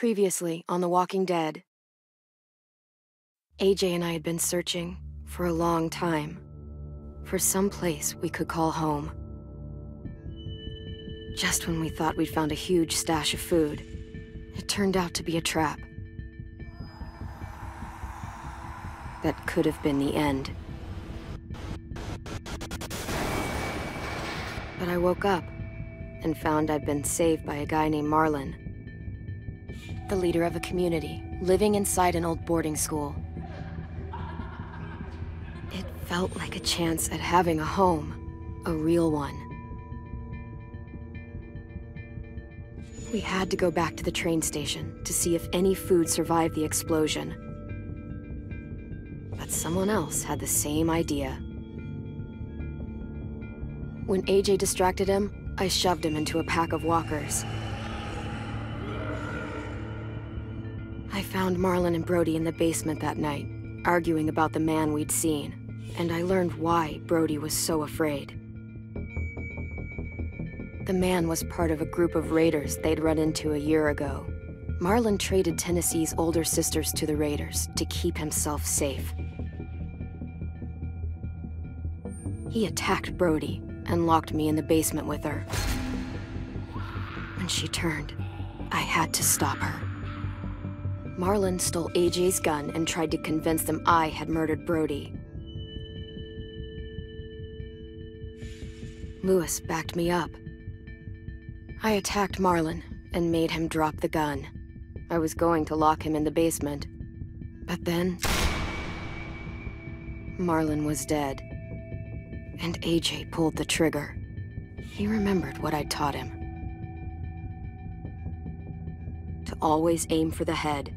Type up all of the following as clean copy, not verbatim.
Previously on The Walking Dead. AJ and I had been searching for a long time for some place we could call home. Just when we thought we'd found a huge stash of food, it turned out to be a trap. That could have been the end. But I woke up and found I'd been saved by a guy named Marlon, the leader of a community living inside an old boarding school. It felt like a chance at having a home, a real one. We had to go back to the train station to see if any food survived the explosion. But someone else had the same idea. When AJ distracted him, I shoved him into a pack of walkers. I found Marlon and Brody in the basement that night, arguing about the man we'd seen, and I learned why Brody was so afraid. The man was part of a group of raiders they'd run into a year ago. Marlon traded Tennessee's older sisters to the raiders to keep himself safe. He attacked Brody and locked me in the basement with her. When she turned, I had to stop her. Marlon stole AJ's gun and tried to convince them I had murdered Brody. Lewis backed me up. I attacked Marlon and made him drop the gun. I was going to lock him in the basement. But then, Marlon was dead. And AJ pulled the trigger. He remembered what I'd taught him. To always aim for the head.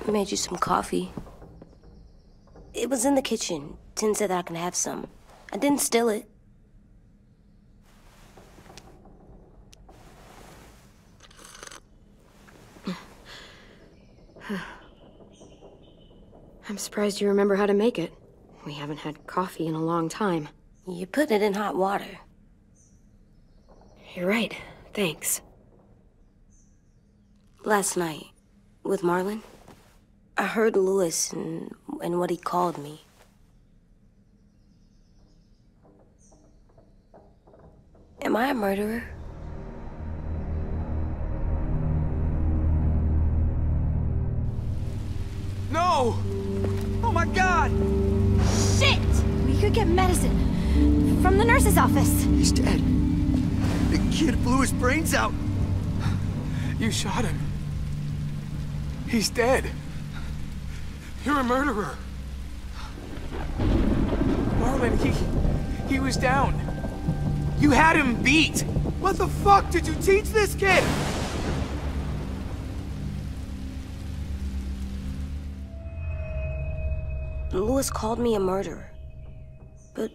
I made you some coffee. It was in the kitchen. Tin said that I can have some. I didn't steal it. I'm surprised you remember how to make it. We haven't had coffee in a long time. You put it in hot water. You're right. Thanks. Last night, with Marlon, I heard Lewis and what he called me. Am I a murderer? No! Oh my God! Shit! We could get medicine from the nurse's office. He's dead. The kid blew his brains out. You shot him. He's dead. You're a murderer. Marlon, he was down. You had him beat. What the fuck did you teach this kid? Lewis called me a murderer. But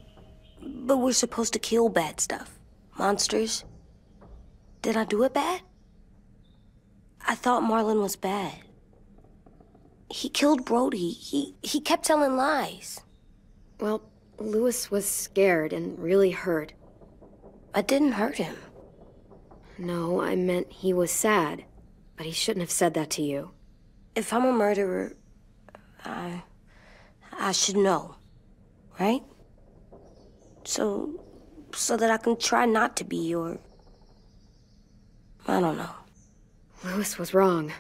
we're supposed to kill bad stuff. Monsters. Did I do it bad? I thought Marlon was bad. He killed Brody. He kept telling lies. Well, Lewis was scared and really hurt. I didn't hurt him. No, I meant he was sad. But he shouldn't have said that to you. If I'm a murderer, I should know, right? So that I can try not to be, or I don't know. Lewis was wrong.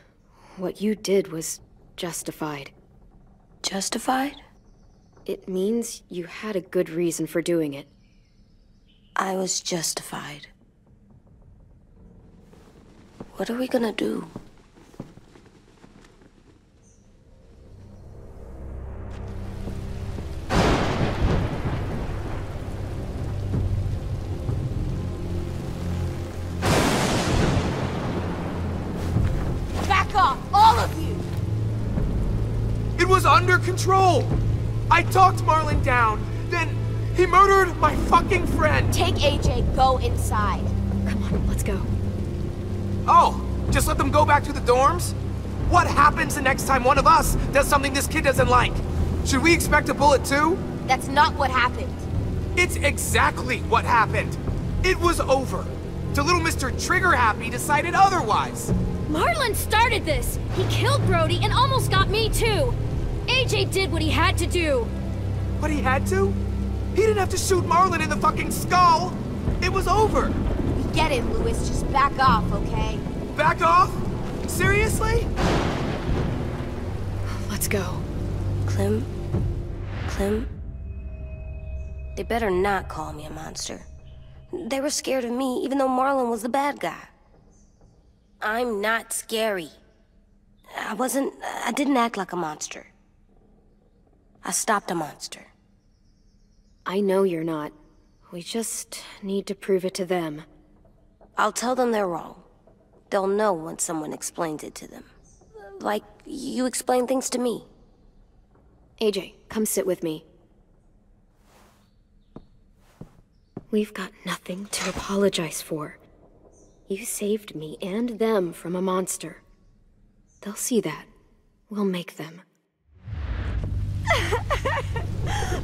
What you did was justified. Justified? It means you had a good reason for doing it. I was justified. What are we gonna do? was under control. I talked Marlon down, then he murdered my fucking friend. Take AJ, go inside. Come on, let's go. Oh, just let them go back to the dorms? What happens the next time one of us does something this kid doesn't like? Should we expect a bullet too? That's not what happened. It's exactly what happened. It was over. Till little Mr. Trigger Happy decided otherwise. Marlon started this! He killed Brody and almost got me too! AJ did what he had to do! But he had to? He didn't have to shoot Marlon in the fucking skull! It was over! We get it, Louis. Just back off, okay? Back off? Seriously? Let's go. Clem? They better not call me a monster. They were scared of me, even though Marlon was the bad guy. I'm not scary. I didn't act like a monster. I stopped a monster. I know you're not. We just need to prove it to them. I'll tell them they're wrong. They'll know once someone explains it to them. Like you explain things to me. AJ, come sit with me. We've got nothing to apologize for. You saved me and them from a monster. They'll see that. We'll make them.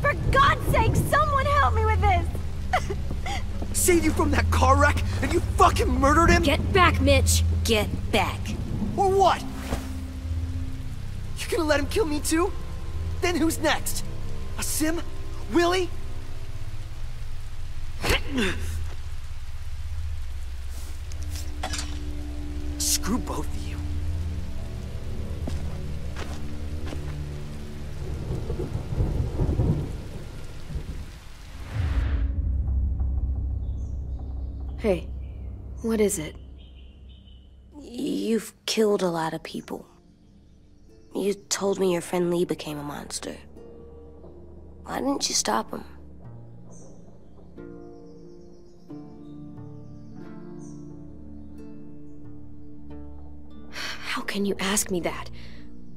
For God's sake, someone help me with this! Saved you from that car wreck, and you fucking murdered him? Get back, Mitch! Get back. Or what? You gonna let him kill me too? Then who's next? A Sim? Willie? Screw both of you. Hey, what is it? You've killed a lot of people. You told me your friend Lee became a monster. Why didn't you stop him? How can you ask me that?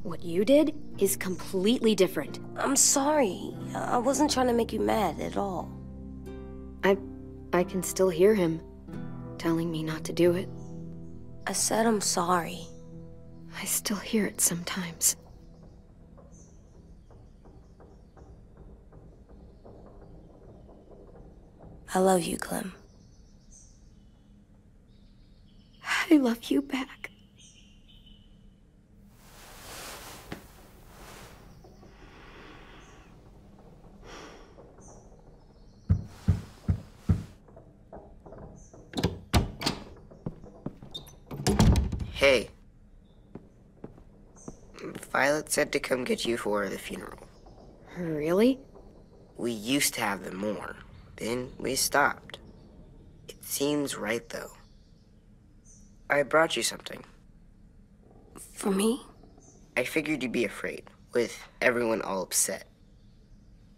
What you did is completely different. I'm sorry. I wasn't trying to make you mad at all. I can still hear him telling me not to do it. I said I'm sorry. I still hear it sometimes. I love you, Clem. I love you back. Hey. Violet said to come get you for the funeral. Really? We used to have them more. Then we stopped. It seems right, though. I brought you something. For me? I figured you'd be afraid, with everyone all upset.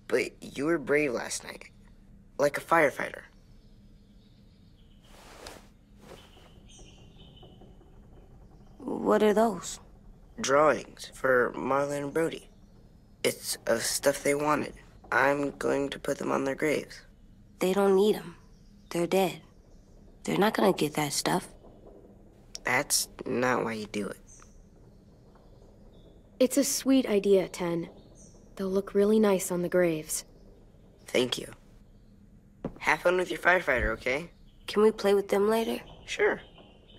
But you were brave last night. Like a firefighter. What are those? Drawings for Marlon and Brody. It's of stuff they wanted. I'm going to put them on their graves. They don't need them. They're dead. They're not gonna get that stuff. That's not why you do it. It's a sweet idea, Ten. They'll look really nice on the graves. Thank you. Have fun with your firefighter, okay? Can we play with them later? Sure.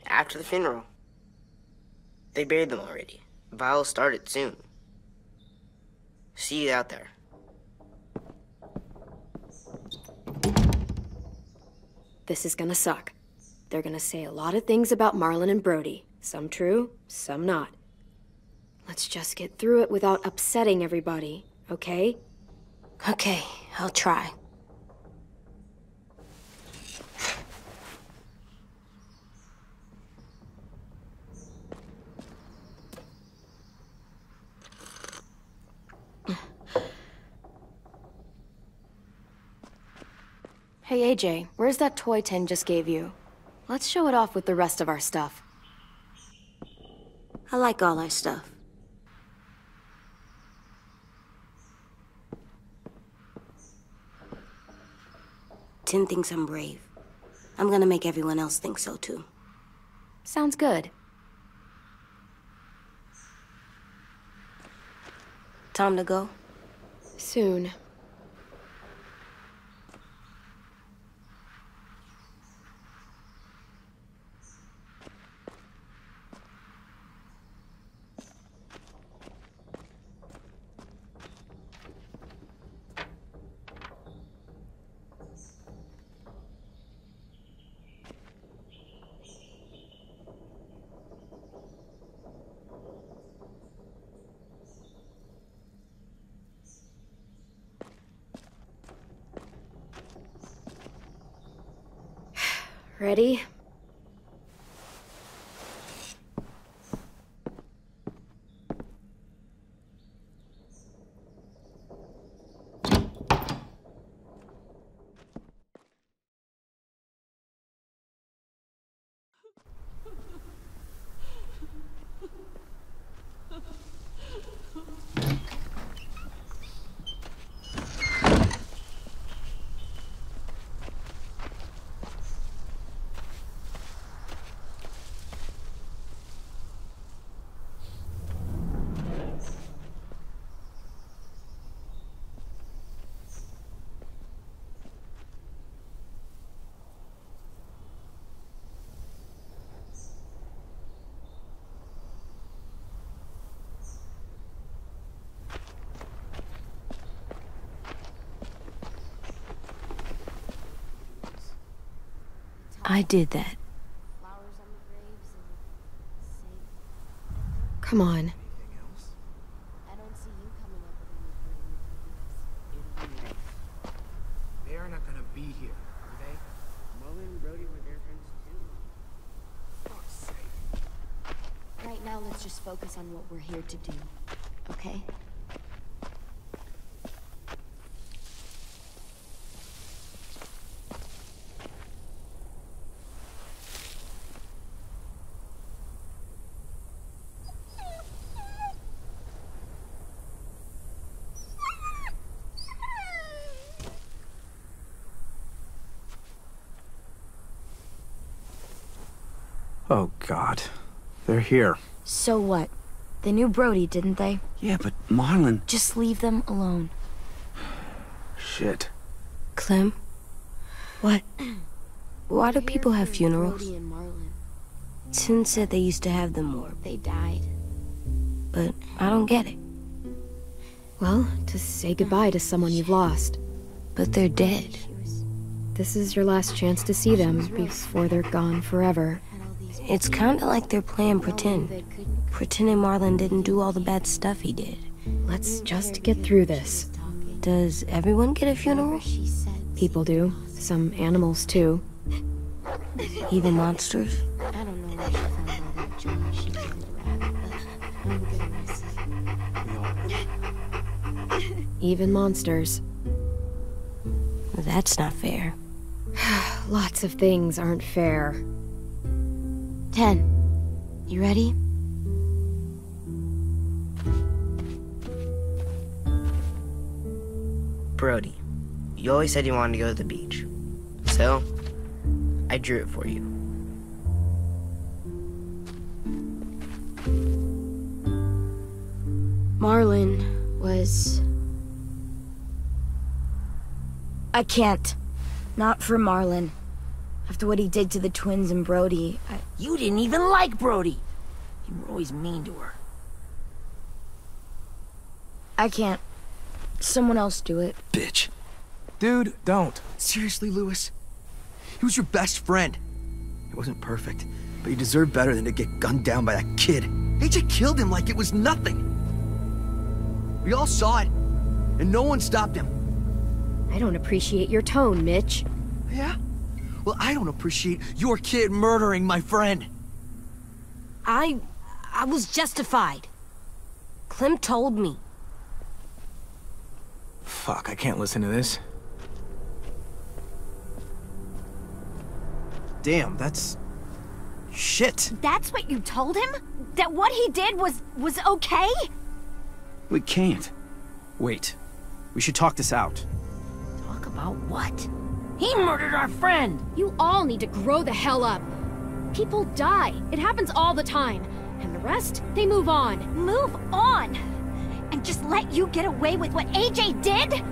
After the funeral. They buried them already. Vile'll start it soon. See you out there. This is gonna suck. They're gonna say a lot of things about Marlon and Brody. Some true, some not. Let's just get through it without upsetting everybody, okay? Okay, I'll try. Hey AJ, where's that toy Ten just gave you? Let's show it off with the rest of our stuff. I like all our stuff. pretend thinks I'm brave. I'm gonna make everyone else think so, too. Sounds good. Time to go? Soon. Ready? I did that. Come on. They are not gonna be here, are they? Mullen and Brody were their friends too. Fuck's sake. Right now, let's just focus on what we're here to do, okay? Oh, God. They're here. So what? They knew Brody, didn't they? Yeah, but Marlon... Just leave them alone. Shit. Clem? What? Why do people have funerals? Brody and Marlon, Sin said they used to have them more, they died. but I don't get it. Well, to say goodbye to someone you've lost. But they're dead. This is your last chance to see them before they're gone forever. It's kinda like they're playing pretend. Pretending Marlon didn't do all the bad stuff he did. Let's just get through this. Does everyone get a funeral? People do. Some animals, too. Even monsters? I don't know where she found all that junk she did rap, but I'm gonna miss it. Even monsters. That's not fair. Lots of things aren't fair. 10. You ready? Brody, you always said you wanted to go to the beach. So, I drew it for you. Marlon was... I can't. Not for Marlon. After what he did to the twins and Brody, You didn't even like Brody. You were always mean to her. I can't. Someone else do it. Bitch. Dude, don't. Seriously, Lewis? He was your best friend. He wasn't perfect, but he deserved better than to get gunned down by that kid. AJ killed him like it was nothing. We all saw it, and no one stopped him. I don't appreciate your tone, Mitch. Yeah? Well, I don't appreciate your kid murdering my friend. I was justified. Clem told me. Fuck, I can't listen to this. Damn, that's... shit. That's what you told him? That what he did was okay? We can't. Wait. We should talk this out. Talk about what? He murdered our friend! You all need to grow the hell up. People die. It happens all the time. And the rest, they move on. Move on? And just let you get away with what AJ did?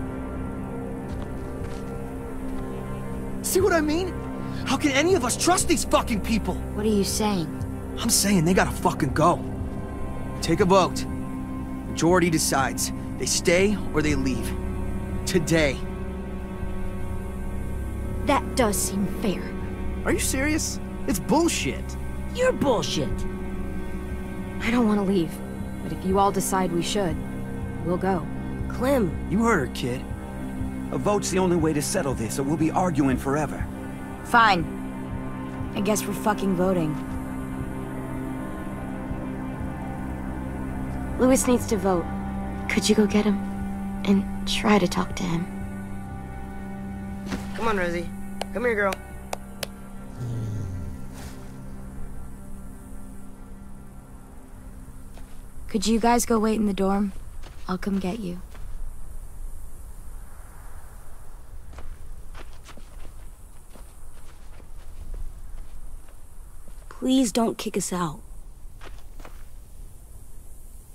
See what I mean? How can any of us trust these fucking people? What are you saying? I'm saying they gotta fucking go. Take a vote. Majority decides. They stay or they leave. Today. That does seem fair. Are you serious? It's bullshit. You're bullshit. I don't want to leave, but if you all decide we should, we'll go. Clem, You heard her, kid. A vote's the only way to settle this, or we'll be arguing forever. Fine. I guess we're fucking voting. Louis needs to vote. Could you go get him? And try to talk to him. Come on, Rosie. Come here, girl. Could you guys go wait in the dorm? I'll come get you. Please don't kick us out.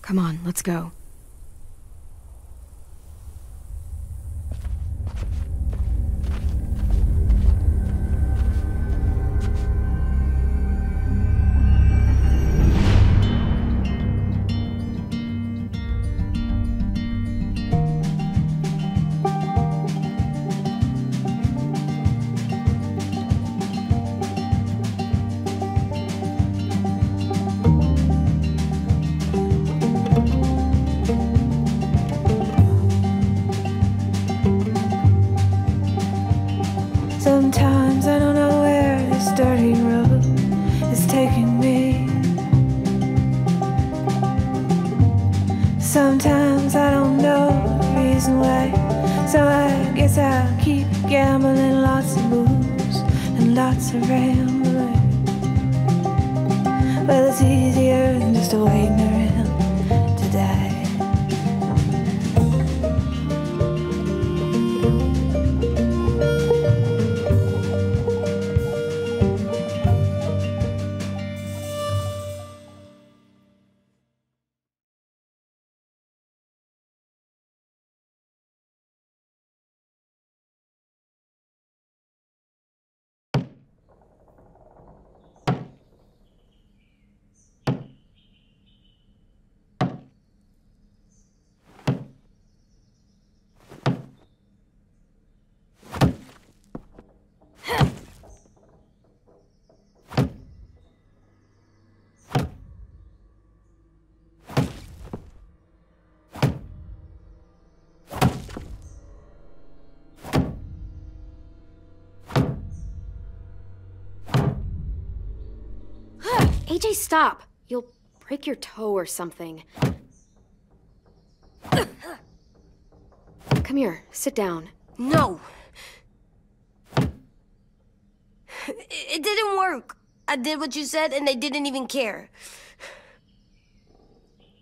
Come on, let's go. Sometimes I don't know where this dirty road is taking me. Sometimes I don't know the reason why, so I guess I'll keep gambling, lots of moves and lots of rambling. Well, it's easier than just waiting around to die. AJ, stop! You'll break your toe or something. Come here, sit down. No! It didn't work. I did what you said and they didn't even care.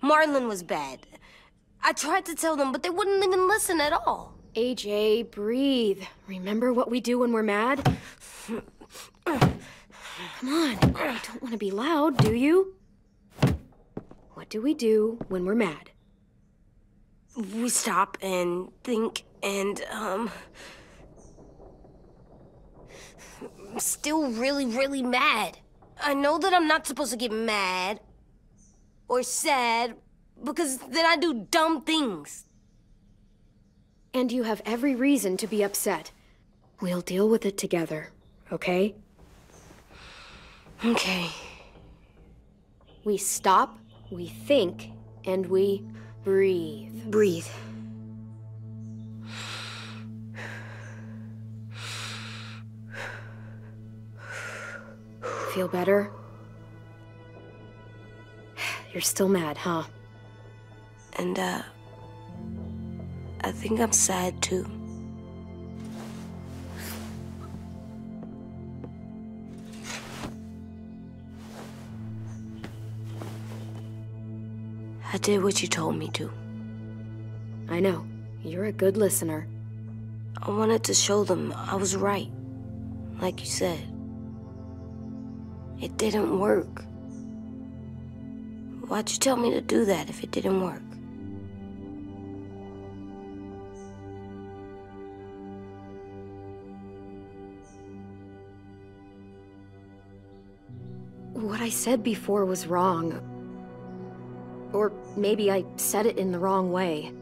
Marlon was bad. I tried to tell them, but they wouldn't even listen at all. AJ, breathe. Remember what we do when we're mad? Come on, you don't want to be loud, do you? What do we do when we're mad? We stop and think and, I'm still really, really mad. I know that I'm not supposed to get mad or sad because then I do dumb things. And you have every reason to be upset. We'll deal with it together, okay? Okay. We stop, we think, and we breathe. Breathe. Feel better? You're still mad, huh? And, I think I'm sad, too. I did what you told me to. I know. You're a good listener. I wanted to show them I was right. Like you said. It didn't work. Why'd you tell me to do that if it didn't work? What I said before was wrong. Or maybe I said it in the wrong way.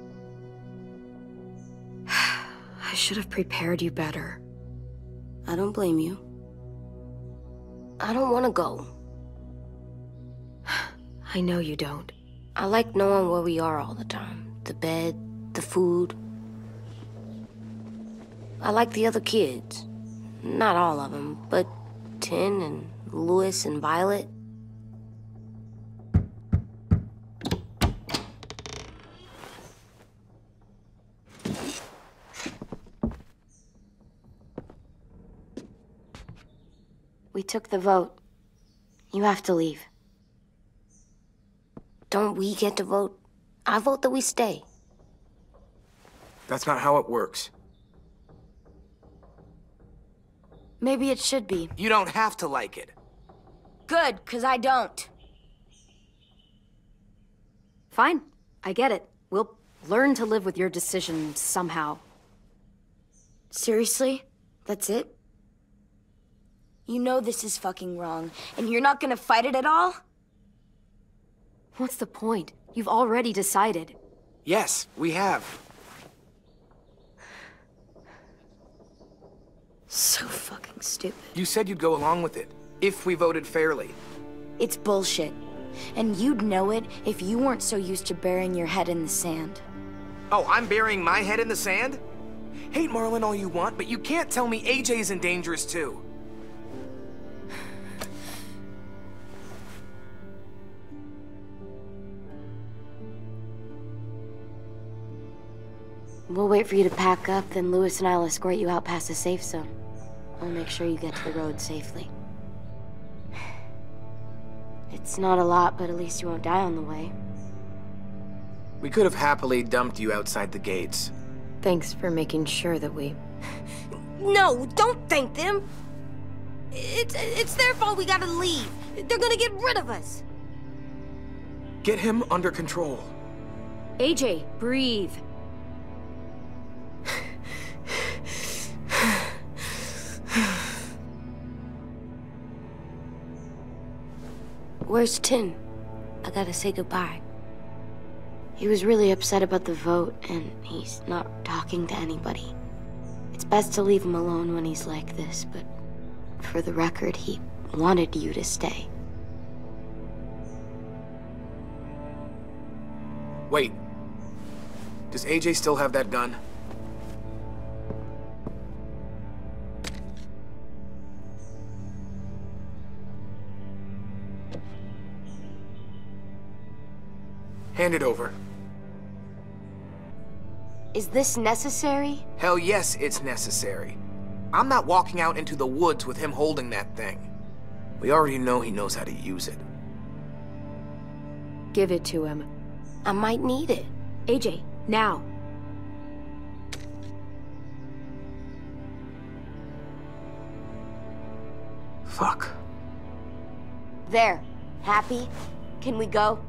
I should have prepared you better. I don't blame you. I don't want to go. I know you don't. I like knowing where we are all the time. The bed, the food. I like the other kids. Not all of them, but Tin and Louis and Violet. We took the vote. You have to leave. Don't we get to vote? I vote that we stay. That's not how it works. Maybe it should be. You don't have to like it. Good, 'cause I don't. Fine, I get it. We'll learn to live with your decision somehow. Seriously? That's it? You know this is fucking wrong, and you're not gonna fight it at all? What's the point? You've already decided. Yes, we have. So fucking stupid. You said you'd go along with it, if we voted fairly. It's bullshit. And you'd know it if you weren't so used to burying your head in the sand. Oh, I'm burying my head in the sand? Hate Marlon all you want, but you can't tell me AJ's in dangerous too. We'll wait for you to pack up, then Louis and I'll escort you out past the safe zone. I'll make sure you get to the road safely. It's not a lot, but at least you won't die on the way. We could have happily dumped you outside the gates. Thanks for making sure that we... No, don't thank them! It's their fault we gotta leave. They're gonna get rid of us. Get him under control. AJ, breathe. Where's Tin? I gotta say goodbye. He was really upset about the vote, and he's not talking to anybody. It's best to leave him alone when he's like this, but for the record, he wanted you to stay. Wait. Does AJ still have that gun? Hand it over. Is this necessary? Hell yes, it's necessary. I'm not walking out into the woods with him holding that thing. We already know he knows how to use it. Give it to him. I might need it. AJ, now. Fuck. There. Happy? Can we go?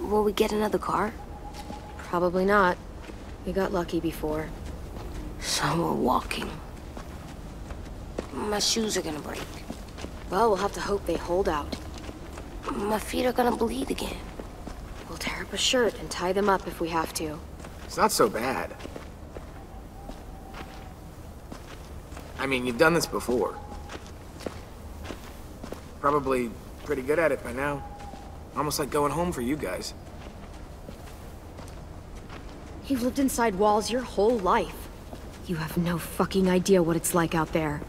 Will we get another car? Probably not. We got lucky before. So we're walking. My shoes are gonna break. Well, we'll have to hope they hold out. My feet are gonna bleed again. We'll tear up a shirt and tie them up if we have to. It's not so bad. I mean, you've done this before. Probably pretty good at it by now. Almost like going home for you guys. You've lived inside walls your whole life. You have no fucking idea what it's like out there.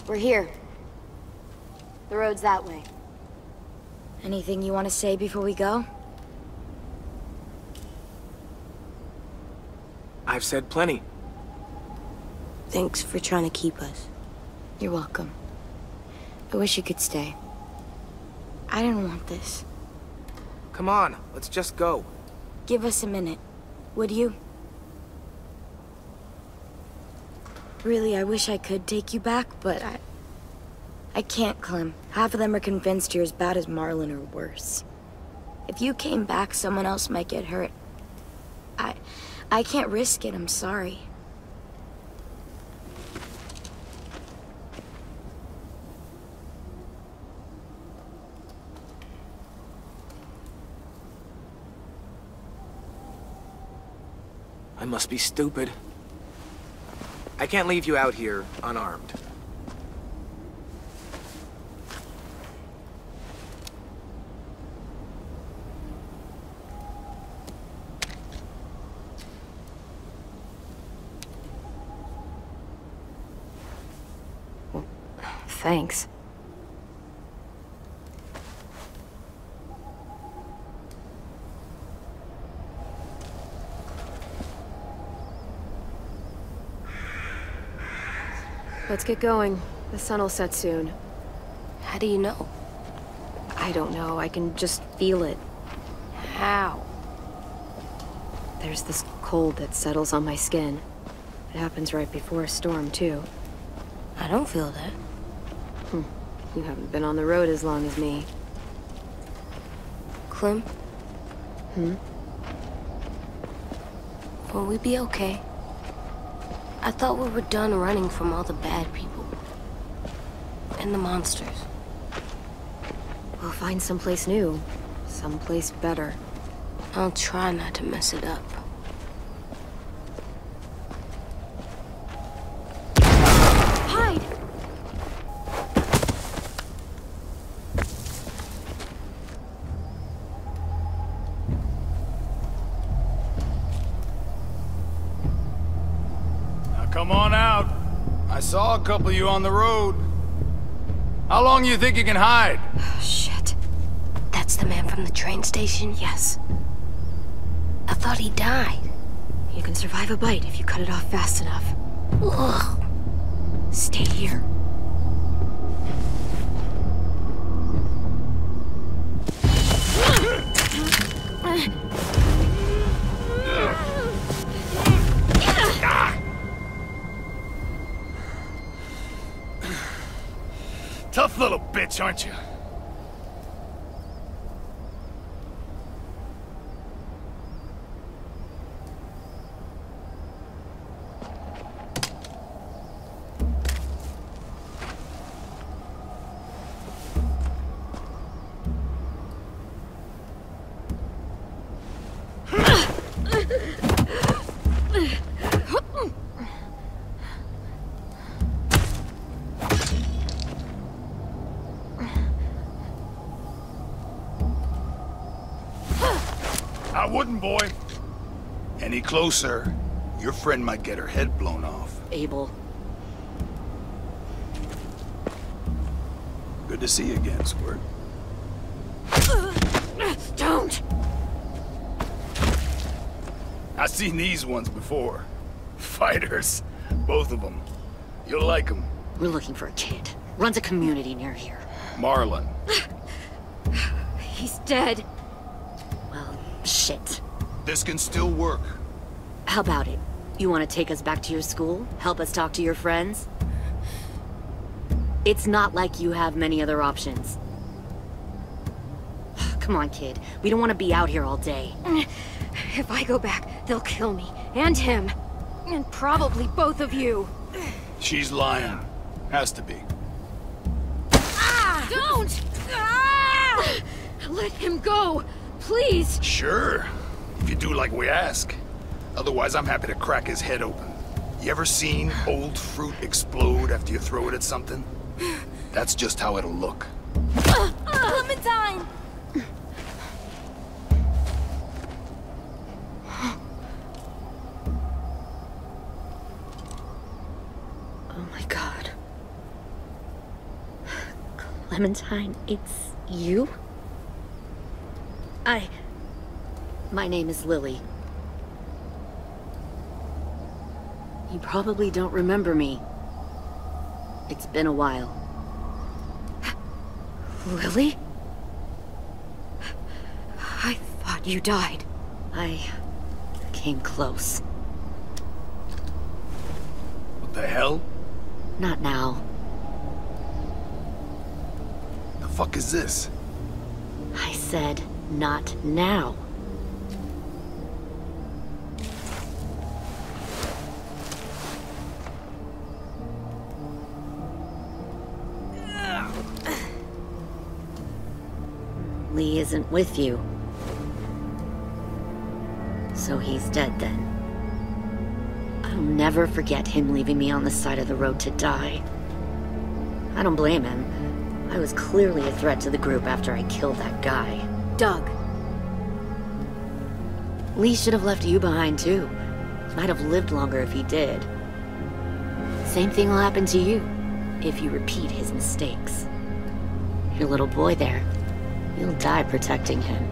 We're here. The road's that way. Anything you want to say before we go? I've said plenty. Thanks for trying to keep us. You're welcome. I wish you could stay. I didn't want this. Come on, let's just go. Give us a minute, would you? Really, I wish I could take you back, but I can't, Clem. Half of them are convinced you're as bad as Marlon or worse. If you came back, someone else might get hurt. I can't risk it, I'm sorry. I must be stupid. I can't leave you out here unarmed. Thanks. Let's get going. The sun will set soon. How do you know? I don't know. I can just feel it. How? There's this cold that settles on my skin. It happens right before a storm, too. I don't feel that. You haven't been on the road as long as me. Clem? Will we be okay? I thought we were done running from all the bad people. And the monsters. We'll find someplace new. Someplace better. I'll try not to mess it up. Hide! Come on out. I saw a couple of you on the road. How long do you think you can hide? Shit. That's the man from the train station? Yes. I thought he died. You can survive a bite if you cut it off fast enough. Ugh. Stay here. Tough little bitch, aren't you? I wouldn't, boy. Any closer, your friend might get her head blown off. Abel. Good to see you again, Squirt. Don't! I've seen these ones before. Fighters. Both of them. You'll like them. We're looking for a kid. Runs a community near here. Marlon. He's dead. Well, shit. This can still work. How about it? You want to take us back to your school? Help us talk to your friends? It's not like you have many other options. Come on, kid. We don't want to be out here all day. If I go back, they'll kill me. And him. And probably both of you. She's lying. Has to be. Ah! Don't! Ah! Let him go, please. Sure. If you do like we ask. Otherwise, I'm happy to crack his head open. You ever seen old fruit explode after you throw it at something? That's just how it'll look. Clementine! Oh my god. Clementine, it's you? My name is Lily. You probably don't remember me. It's been a while. Lily? I thought you died. I came close. What the hell? Not now. The fuck is this? I said, not now. Lee isn't with you. So he's dead then. I'll never forget him leaving me on the side of the road to die. I don't blame him. I was clearly a threat to the group after I killed that guy. Doug. Lee should have left you behind too. Might have lived longer if he did. Same thing will happen to you, if you repeat his mistakes. Your little boy there, you'll die protecting him.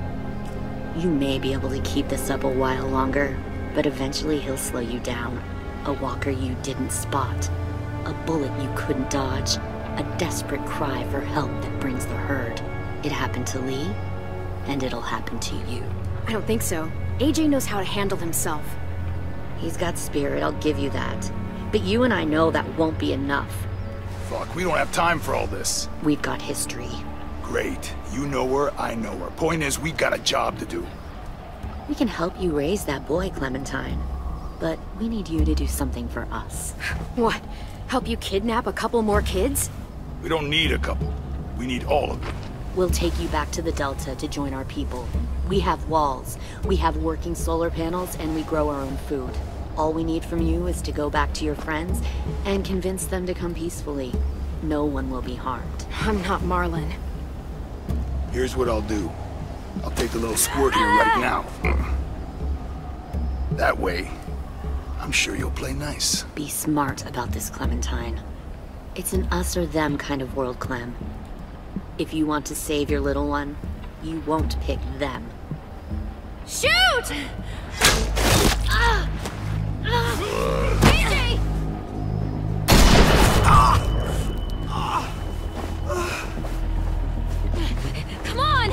You may be able to keep this up a while longer, but eventually he'll slow you down. A walker you didn't spot. A bullet you couldn't dodge. A desperate cry for help that brings the herd. It happened to Lee, and it'll happen to you. I don't think so. AJ knows how to handle himself. He's got spirit, I'll give you that. But you and I know that won't be enough. Fuck, we don't have time for all this. We've got history. Great. You know her, I know her. Point is, we got a job to do. We can help you raise that boy, Clementine. But we need you to do something for us. What? Help you kidnap a couple more kids? We don't need a couple. We need all of them. We'll take you back to the Delta to join our people. We have walls, we have working solar panels, and we grow our own food. All we need from you is to go back to your friends and convince them to come peacefully. No one will be harmed. I'm not Marlon. Here's what I'll do. I'll take the little squirt here right now. That way, I'm sure you'll play nice. Be smart about this, Clementine. It's an us or them kind of world, Clem. If you want to save your little one, you won't pick them. Shoot! AJ! Come on!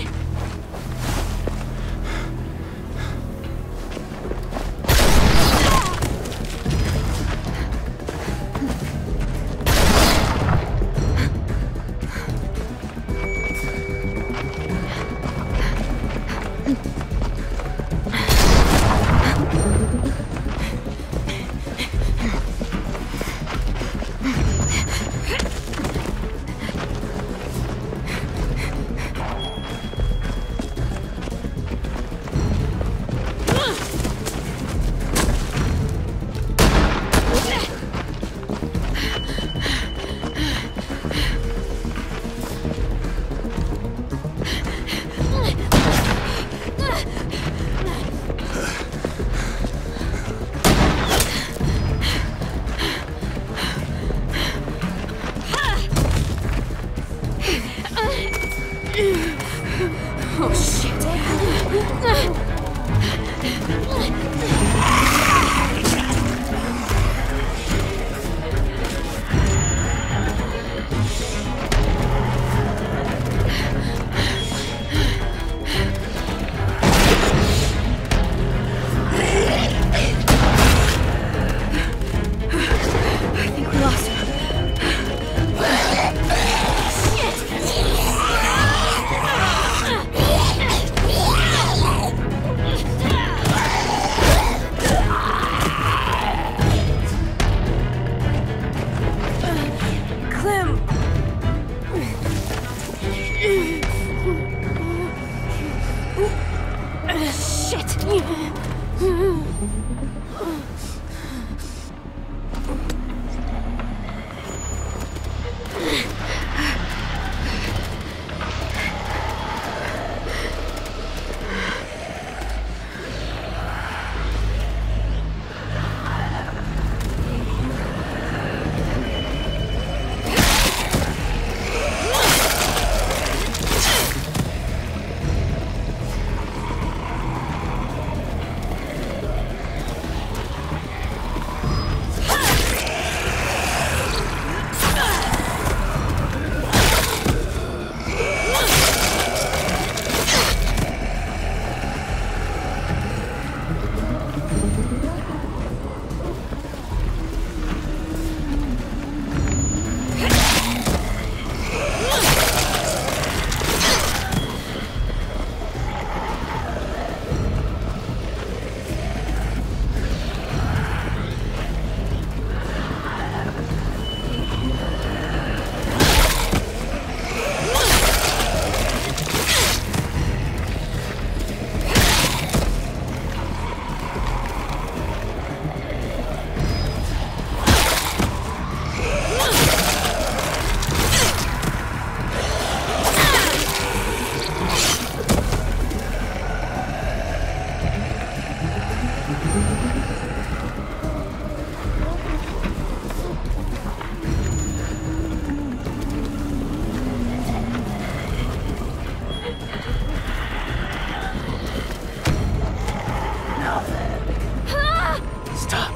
Stop.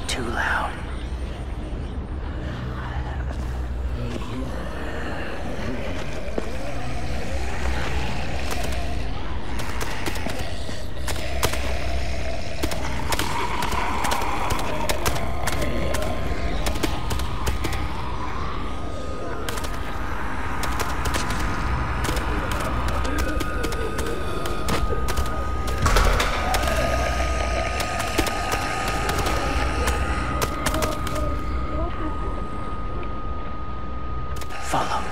Too loud. Follow.